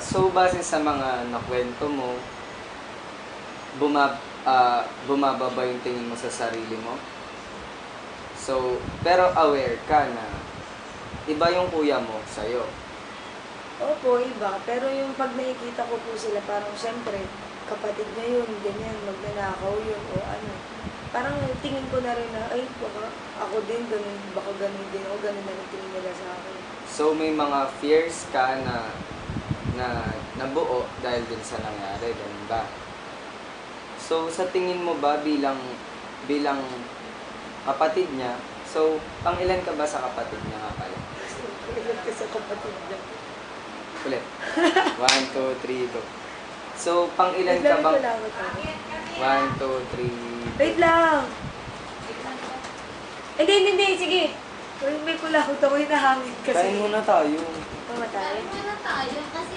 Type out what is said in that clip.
So, base sa mga nakwento mo, bumaba ba yung tingin mo sa sarili mo? So, pero aware ka na iba yung kuya mo sa'yo. Opo, iba. Pero yung pag nakikita ko po sila, parang siyempre, kapatid niya yun, ganyan, magnanakaw yun, o ano. Parang tingin ko na rin na, ay, baka ako din, ganun, baka ganun din ako, ganun na rin tingin nila sa akin. So, may mga fears ka na nabuo dahil din sa nangyari, ganun ba? So, sa tingin mo ba bilang kapatid niya, so, pang ilan ka ba sa kapatid niya nga pala? Ilan ka sa kapatid niya? Ulit. 1, 2, 3, go. So, pang ilan ka bang... 1, 2, 3, Wait lang! Hindi, sige. May kulakot ako, hinahangin kasi. Kain muna tayo. Pamatay. Kain muna tayo kasi